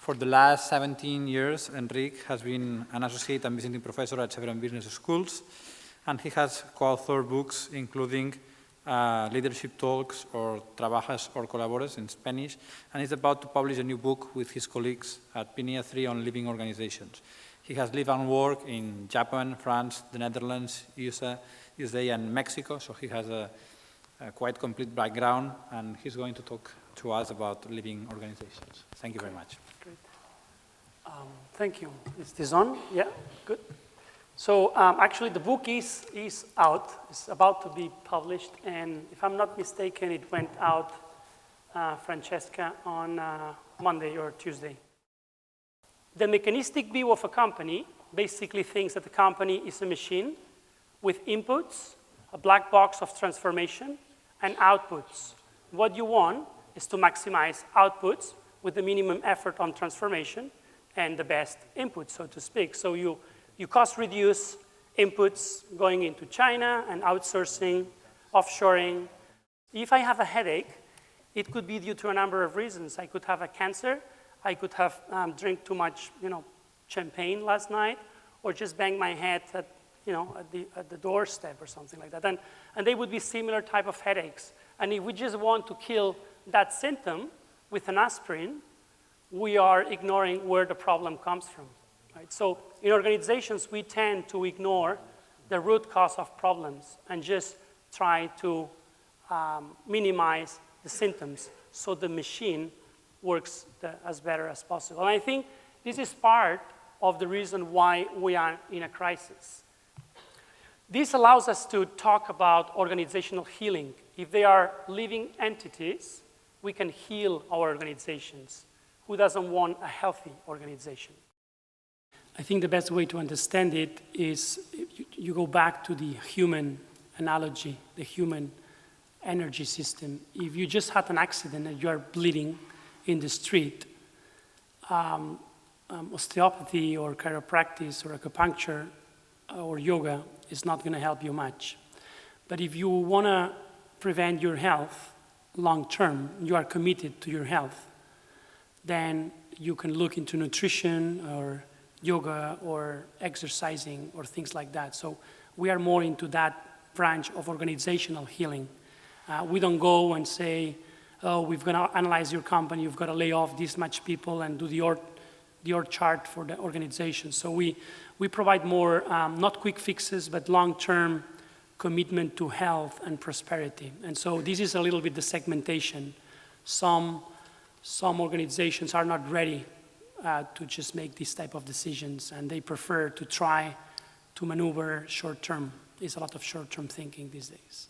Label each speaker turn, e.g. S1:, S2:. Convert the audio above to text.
S1: For the last 17 years, Enric has been an associate and visiting professor at several business schools, and he has co-authored books including Leadership Talks or Trabajas or Colabores in Spanish, and is about to publish a new book with his colleagues at PNIA 3 on living organizations. He has lived and worked in Japan, France, the Netherlands, USA, and Mexico, so he has a quite complete background, and he's going to talk to us about living organizations. Thank you very much.
S2: Great. Thank you. Is this on? Yeah, good. So actually the book is out. It's about to be published, and if I'm not mistaken, it went out, Francesca, on Monday or Tuesday. The mechanistic view of a company basically thinks that the company is a machine with inputs, a black box of transformation, and outputs. What you want is to maximize outputs with the minimum effort on transformation and the best input, so to speak. So you cost reduce inputs going into China and outsourcing, offshoring. If I have a headache, it could be due to a number of reasons. I could have a cancer, I could have drank too much, champagne last night, or just bang my head at the doorstep or something like that. And they would be similar type of headaches. And if we just want to kill that symptom with an aspirin, we are ignoring where the problem comes from. Right? So in organizations, we tend to ignore the root cause of problems and just try to minimize the symptoms so the machine works as better as possible. And I think this is part of the reason why we are in a crisis. This allows us to talk about organizational healing. If they are living entities, we can heal our organizations. Who doesn't want a healthy organization? I think the best way to understand it is you go back to the human analogy, the human energy system. If you just had an accident and you are bleeding in the street, osteopathy or chiropractic or acupuncture or yoga is not going to help you much. But if you want to prevent your health long term, you are committed to your health, then you can look into nutrition or yoga or exercising or things like that. So we are more into that branch of organizational healing. We don't go and say, oh, we've got to analyze your company, you've got to lay off this much people and do the org chart for the organization. So we provide more, not quick fixes, but long-term commitment to health and prosperity. And so this is a little bit the segmentation. Some organizations are not ready to just make these type of decisions, and they prefer to try to maneuver short-term. There's a lot of short-term thinking these days.